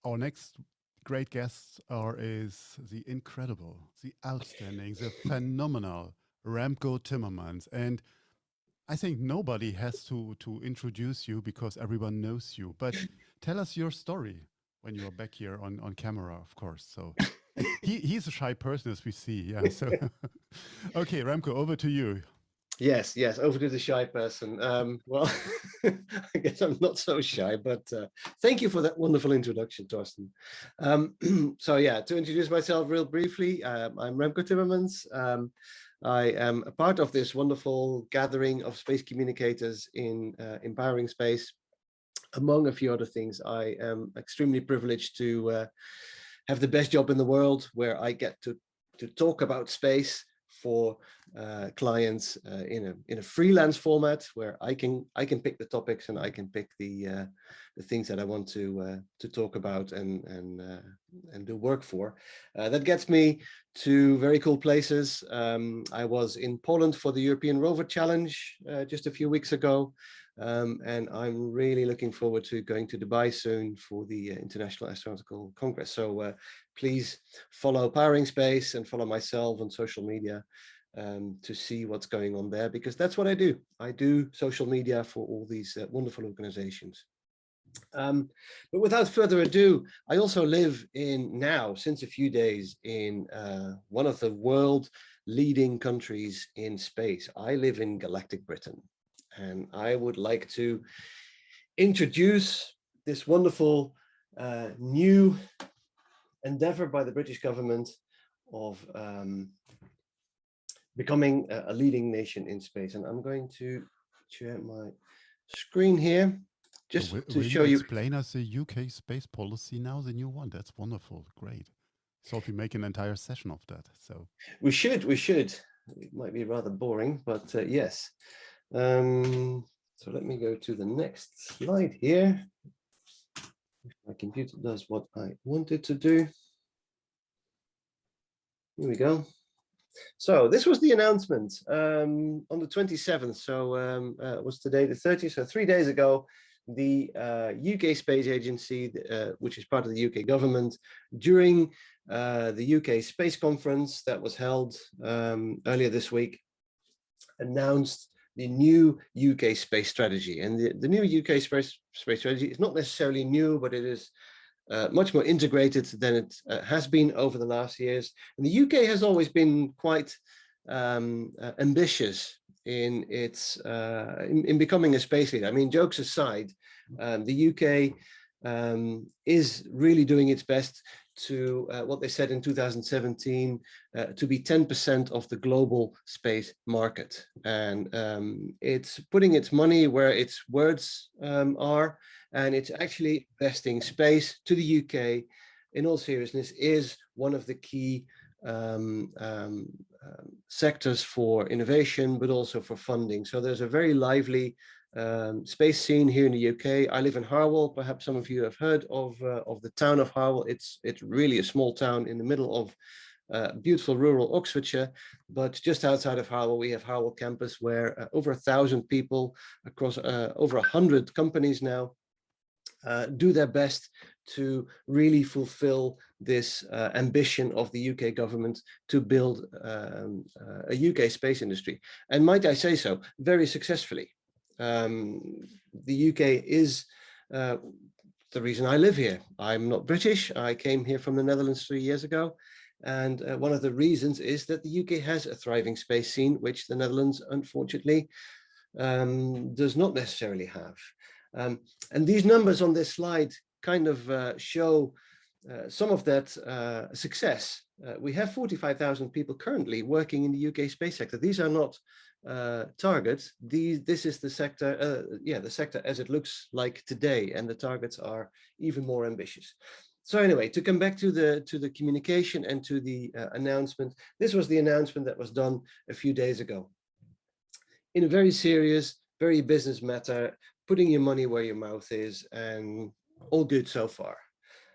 Our next great guest is the incredible, the outstanding, the phenomenal Remco Timmermans. And I think nobody has to introduce you because everyone knows you. But tell us your story when you are back here on camera, of course. So, and he's a shy person, as we see. Yeah. So, okay, Remco, over to you. Yes, yes, over to the shy person. Well, I guess I'm not so shy, but thank you for that wonderful introduction, Torsten. So yeah, to introduce myself real briefly, I'm Remco Timmermans. I am a part of this wonderful gathering of space communicators in empowering space. Among a few other things, I am extremely privileged to have the best job in the world, where I get to talk about space for clients in a freelance format, where I can pick the topics and I can pick the things that I want to talk about and do work for. That gets me to very cool places. I was in Poland for the European Rover Challenge just a few weeks ago. And I'm really looking forward to going to Dubai soon for the International Astronautical Congress. So please follow Powering Space and follow myself on social media to see what's going on there, because that's what I do. I do social media for all these wonderful organizations. But without further ado, I also live now, since a few days, in one of the world leading countries in space. I live in Galactic Britain. And I would like to introduce this wonderful new endeavor by the British government of becoming a leading nation in space. And I'm going to share my screen here So, just to will show you you. explain us the UK space policy now, the new one? That's wonderful. Great. Thought we make an entire session of that. So, We should. It might be rather boring, but yes. So let me go to the next slide here. If my computer does what I want it to do. Here we go. So this was the announcement on the 27th. So it was today the 30th. So 3 days ago, the UK Space Agency, which is part of the UK government, during the UK Space Conference that was held earlier this week, announced the new UK space strategy. And the new UK space strategy is not necessarily new, but it is much more integrated than it has been over the last years. And the UK has always been quite ambitious in its in becoming a space leader. I mean, jokes aside, the UK is really doing its best to what they said in 2017 to be 10% of the global space market. And it's putting its money where its words are, and it's actually investing space to the UK. In all seriousness, is one of the key sectors for innovation, but also for funding. So there's a very lively space scene here in the UK. I live in Harwell. Perhaps some of you have heard of the town of Harwell. It's really a small town in the middle of beautiful rural Oxfordshire, but just outside of Harwell, we have Harwell campus, where over 1,000 people across over 100 companies now do their best to really fulfill this ambition of the UK government to build a UK space industry. And might I say so, very successfully. The UK is the reason I live here. I'm not British. I came here from the Netherlands 3 years ago. And one of the reasons is that the UK has a thriving space scene, which the Netherlands, unfortunately, does not necessarily have. And these numbers on this slide kind of show some of that success. We have 45,000 people currently working in the UK space sector. These are not targets. This is the sector, the sector as it looks like today, and the targets are even more ambitious. So anyway, to come back to the communication and to the announcement, this was the announcement that was done a few days ago, in a very serious, very business matter, putting your money where your mouth is, and all good so far.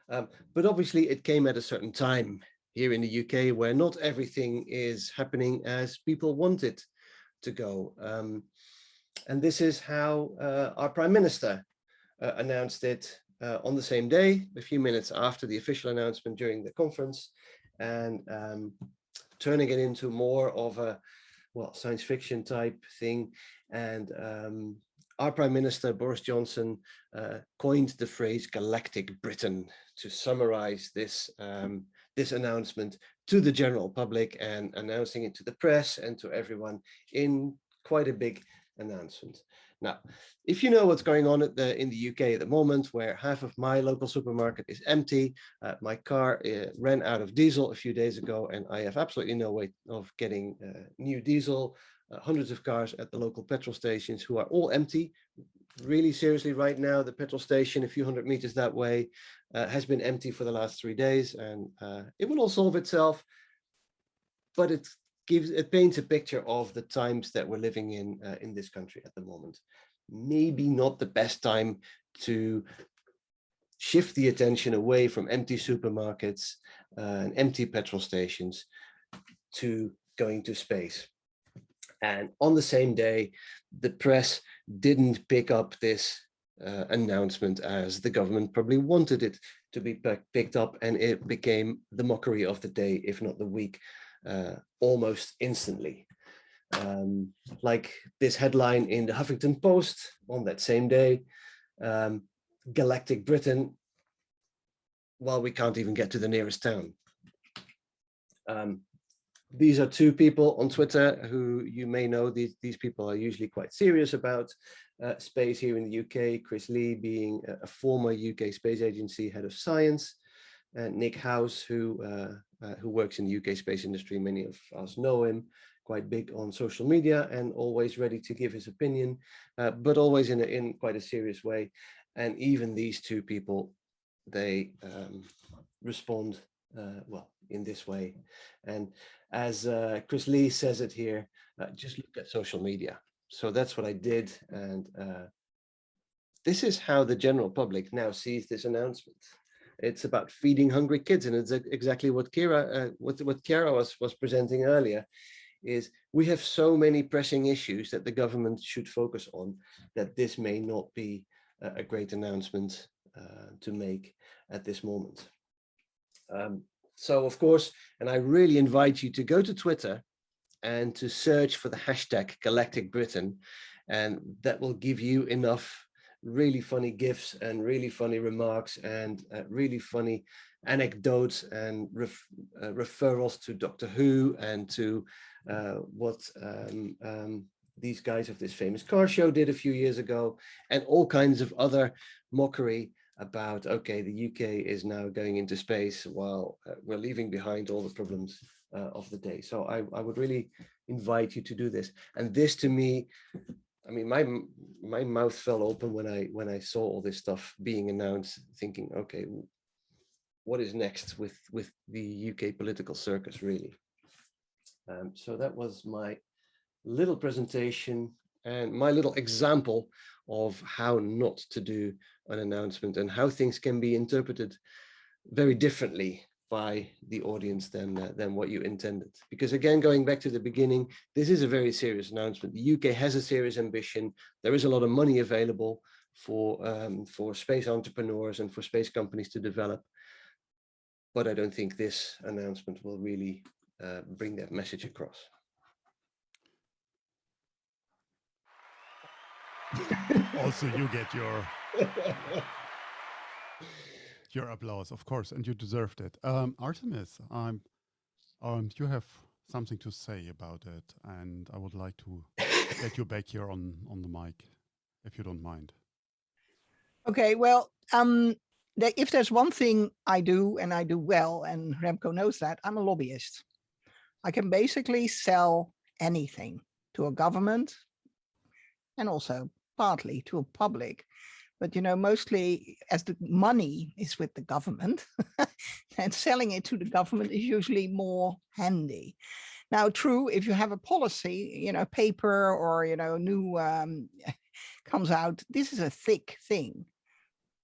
But obviously it came at a certain time here in the UK, where not everything is happening as people want it to go. And this is how our Prime Minister announced it on the same day, a few minutes after the official announcement during the conference, and turning it into more of a science fiction type thing. And our Prime Minister, Boris Johnson, coined the phrase Galactic Britain to summarize this, this announcement to the general public, and announcing it to the press and to everyone in quite a big announcement. Now, if you know what's going on in the UK at the moment, where half of my local supermarket is empty, my car ran out of diesel a few days ago, and I have absolutely no way of getting new diesel. Hundreds of cars at the local petrol stations who are all empty. Really seriously, right now, the petrol station a few hundred meters that way has been empty for the last 3 days, and it will all solve itself. But it paints a picture of the times that we're living in this country at the moment. Maybe not the best time to shift the attention away from empty supermarkets and empty petrol stations to going to space. And on the same day, the press didn't pick up this announcement as the government probably wanted it to be picked up, and it became the mockery of the day, if not the week, almost instantly. Like this headline in the Huffington Post on that same day, Galactic Britain, well, we can't even get to the nearest town. These are two people on Twitter who you may know. These people are usually quite serious about space here in the UK. Chris Lee being a former UK Space Agency head of science, and Nick House, who works in the UK space industry. Many of us know him, quite big on social media and always ready to give his opinion, but always in quite a serious way. And even these two people, they respond well in this way. And as Chris Lee says it here, just look at social media. So that's what I did, and this is how the general public now sees this announcement. It's about feeding hungry kids, and it's exactly what Chiara was presenting earlier. Is we have so many pressing issues that the government should focus on, that this may not be a great announcement to make at this moment. So of course, and I really invite you to go to Twitter and to search for the hashtag Galactic Britain, and that will give you enough really funny GIFs and really funny remarks and really funny anecdotes and referrals to Doctor Who and to what these guys of this famous car show did a few years ago, and all kinds of other mockery about, okay, the UK is now going into space while we're leaving behind all the problems of the day. So I would really invite you to do this. And this, to me, I mean, my mouth fell open when I saw all this stuff being announced, thinking, okay, what is next with the UK political circus, really? So that was my little presentation and my little example of how not to do an announcement and how things can be interpreted very differently by the audience than what you intended. Because again, going back to the beginning, this is a very serious announcement. The UK has a serious ambition. There is a lot of money available for space entrepreneurs and for space companies to develop. But I don't think this announcement will really bring that message across. Also, you get your applause, of course, and you deserved it. Artemis, you have something to say about it, and I would like to get you back here on the mic, if you don't mind. Okay, well, if there's one thing I do, and I do well, and Remco knows that, I'm a lobbyist. I can basically sell anything to a government and also partly to a public. But, you know, mostly as the money is with the government and selling it to the government is usually more handy. Now, true, if you have a policy, you know, paper or, you know, new comes out, this is a thick thing.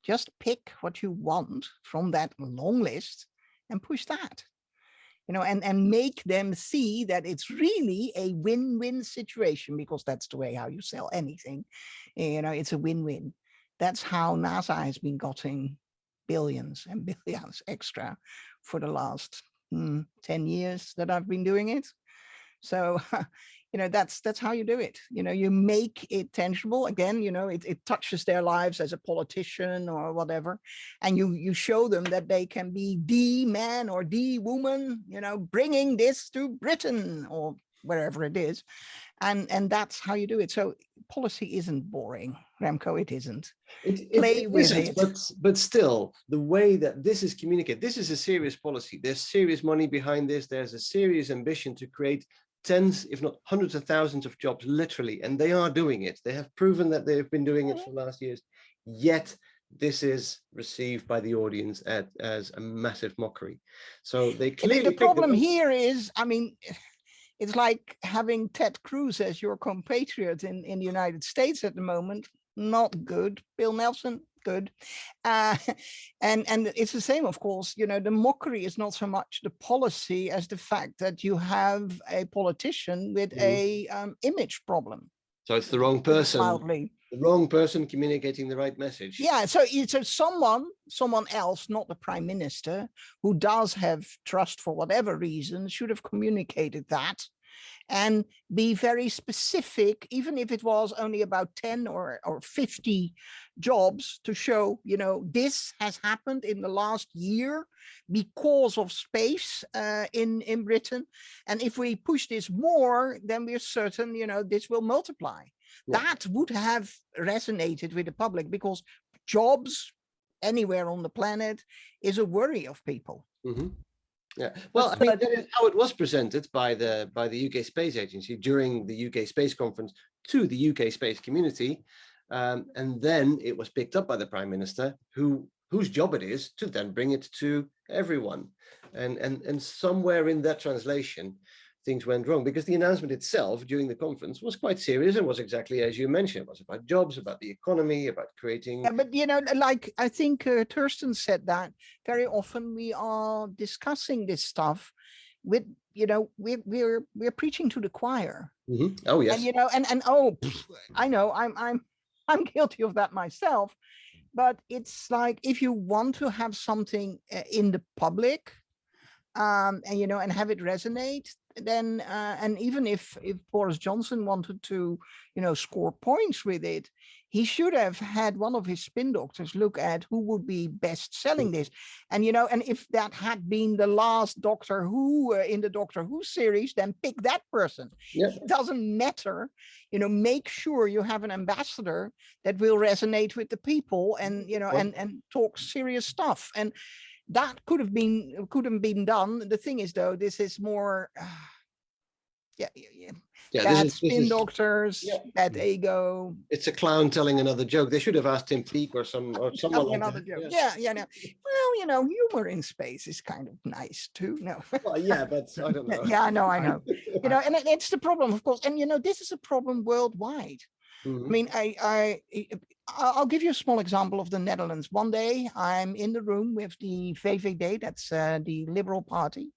Just pick what you want from that long list and push that, you know, and make them see that it's really a win-win situation, because that's the way how you sell anything. You know, it's a win-win. That's how NASA has been getting billions and billions extra for the last 10 years that I've been doing it. So, that's how you do it. You make it tangible. Again, it touches their lives as a politician or whatever. And you show them that they can be the man or the woman, bringing this to Britain or wherever it is. And that's how you do it. So policy isn't boring, Remco, it isn't. Play with it. But still, the way that this is communicated, this is a serious policy. There's serious money behind this. There's a serious ambition to create tens, if not hundreds of thousands of jobs, literally, and they are doing it. They have proven that they've been doing it for the last years. Yet this is received by the audience as a massive mockery. So they clearly. The problem here is, it's like having Ted Cruz as your compatriot in the United States at the moment. Not good. Bill Nelson, good. And it's the same, of course. The mockery is not so much the policy as the fact that you have a politician with a image problem. So it's the wrong person. The wrong person communicating the right message. Yeah, so someone else, not the prime minister, who does have trust for whatever reason, should have communicated that and be very specific, even if it was only about 10 or 50 jobs, to show, this has happened in the last year because of space in Britain. And if we push this more, then we're certain, this will multiply. Yeah. That would have resonated with the public, because jobs anywhere on the planet is a worry of people. Mm-hmm. Yeah, well, that is how it was presented by the UK Space Agency during the UK Space Conference to the UK space community, and then it was picked up by the Prime Minister, whose job it is to then bring it to everyone, and somewhere in that translation, things went wrong, because the announcement itself during the conference was quite serious and was exactly as you mentioned. It was about jobs, about the economy, about creating. Yeah, but like I think Thurston said that very often we are discussing this stuff with, we're preaching to the choir. Mm-hmm. Oh yes. And I know I'm guilty of that myself, but it's like, if you want to have something in the public, and have it resonate, then and even if Boris Johnson wanted to score points with it, he should have had one of his spin doctors look at who would be best selling this. And and if that had been the last Doctor Who in the Doctor Who series, then pick that person. Yeah. It doesn't matter. Make sure you have an ambassador that will resonate with the people, and and talk serious stuff. And that could have been done. The thing is, though, this is more bad spin doctors, bad ego. It's a clown telling another joke. They should have asked Tim Peake or someone like another that. Joke. Yeah. No. Well, humor in space is kind of nice too. No. Well, yeah, but I don't know. Yeah, I know. and it's the problem, of course. And this is a problem worldwide. Mm-hmm. I mean, I'll give you a small example of the Netherlands. One day I'm in the room with the VVD, that's the Liberal Party.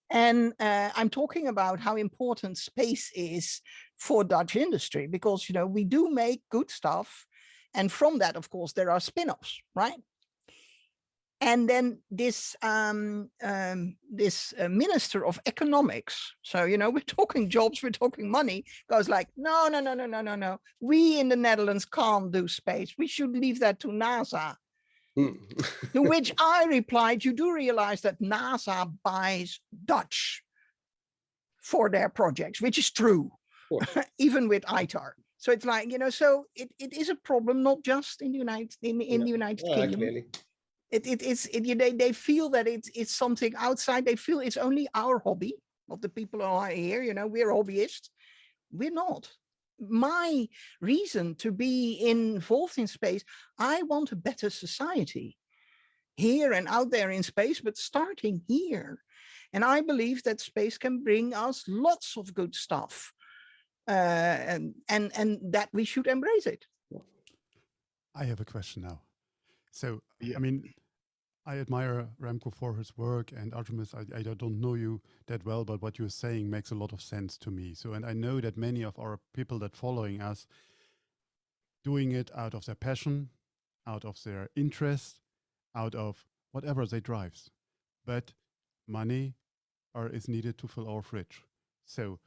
And I'm talking about how important space is for Dutch industry, because, we do make good stuff. And from that, of course, there are spin-offs, right? And then this Minister of Economics, so we're talking jobs, we're talking money, goes like, no. We in the Netherlands can't do space. We should leave that to NASA. To which I replied, you do realize that NASA buys Dutch for their projects, which is true, even with ITAR. So it's like, so it is a problem, not just in the United Kingdom. Clearly. They feel that it's something outside. They feel it's only our hobby of the people who are here. We're hobbyists. We're not. My reason to be involved in space, I want a better society here and out there in space, but starting here. And I believe that space can bring us lots of good stuff, and that we should embrace it. I have a question now. So, I mean, I admire Remco for his work, and Artemis, I don't know you that well, but what you're saying makes a lot of sense to me. So, and I know that many of our people that following us doing it out of their passion, out of their interest, out of whatever they drives. But money is needed to fill our fridge. So,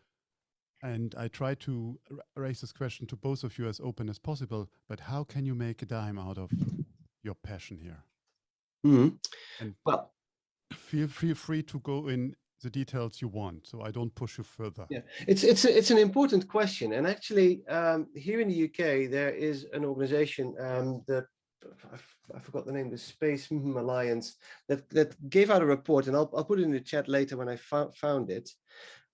and I try to raise this question to both of you as open as possible, but how can you make a dime out of your passion here? And Well, feel free to go in the details you want, so I don't push you further. yeah, it's an important question, and actually, here in the UK there is an organisation, I forgot the name, the Space Alliance, that gave out a report, and I'll put it in the chat later when I found it.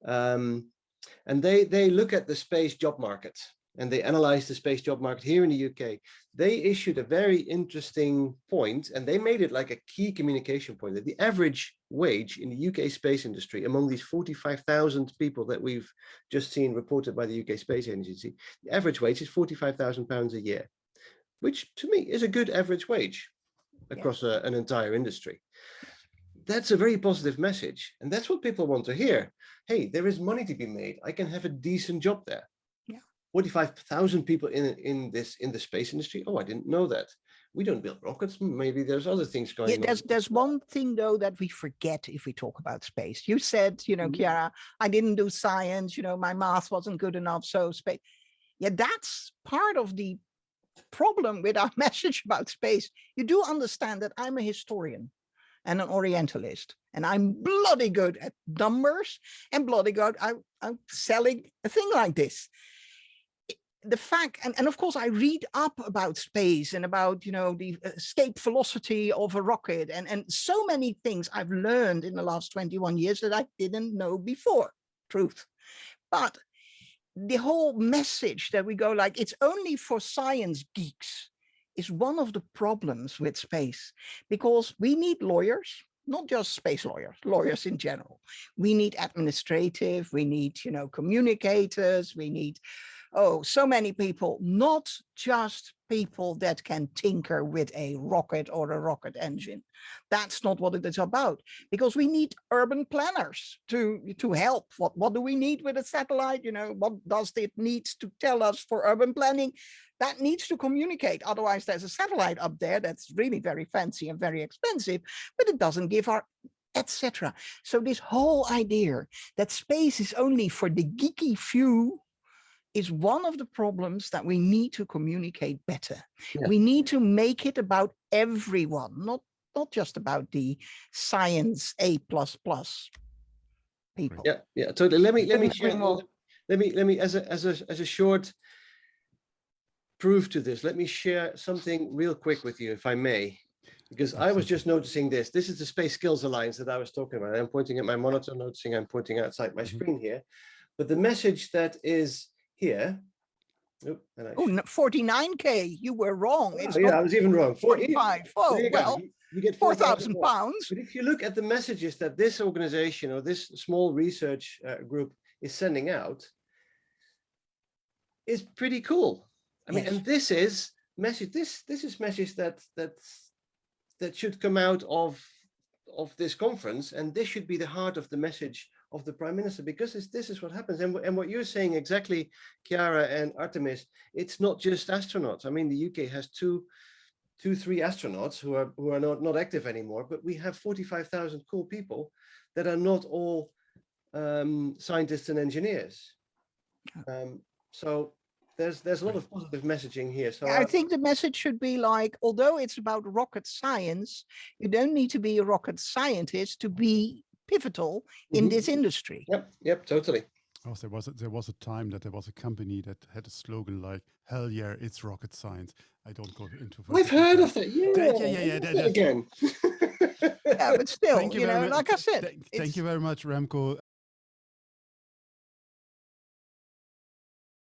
And they look at the space job market, and they analyze the space job market here in the UK. They issued a very interesting point, and they made it like a key communication point, that the average wage in the UK space industry among these 45,000 people that we've just seen reported by the UK Space Agency, the average wage is £45,000 a year, which to me is a good average wage across an entire industry. That's a very positive message, and that's what people want to hear. Hey, there is money to be made. I can have a decent job there. 45,000 people in the space industry. Oh, I didn't know that. We don't build rockets. Maybe there's other things going on. There's one thing though that we forget if we talk about space. You said, Chiara, I didn't do science. My math wasn't good enough. So space. Yeah, that's part of the problem with our message about space. You do understand that I'm a historian and an Orientalist, and I'm bloody good at numbers and bloody good. I'm selling a thing like this. The fact, and of course, I read up about space and about, the escape velocity of a rocket and so many things I've learned in the last 21 years that I didn't know before, truth. But the whole message that we go like, it's only for science geeks is one of the problems with space, because we need lawyers, not just space lawyers, lawyers in general. We need administrative, we need, communicators, we need, so many people, not just people that can tinker with a rocket or a rocket engine. That's not what it is about, because we need urban planners to help. What do we need with a satellite? What does it need to tell us for urban planning? That needs to communicate. Otherwise, there's a satellite up there that's really very fancy and very expensive, but it doesn't give our etc. So this whole idea that space is only for the geeky few is one of the problems that we need to communicate better. Yeah. We need to make it about everyone, not just about the science A++ people. Yeah, totally. Let me as a short proof to this, let me share something real quick with you, if I may, because I was just noticing this. This is the Space Skills Alliance that I was talking about. I'm pointing at my monitor, noticing I'm pointing outside my screen here, but the message that is here. 49K. You were wrong. I was even wrong. 45. Oh, well, you get 4,000 pounds. But if you look at the messages that this organization or this small research group is sending out, is pretty cool. I mean, and this is message. This is message that should come out of this conference, and this should be the heart of the message of the Prime Minister, because this is what happens. And what you're saying exactly, Chiara and Artemis, it's not just astronauts. I mean, the UK has three astronauts who are not active anymore, but we have 45,000 cool people that are not all scientists and engineers. So there's a lot of positive messaging here. So I think the message should be like, although it's about rocket science, you don't need to be a rocket scientist to be pivotal in this industry. Yep, totally. Oh, there was a time that there was a company that had a slogan like, "Hell yeah, it's rocket science." I don't go into. We've heard of it. Yeah. Again. Yeah, but still, like I said. Thank you very much, Remco.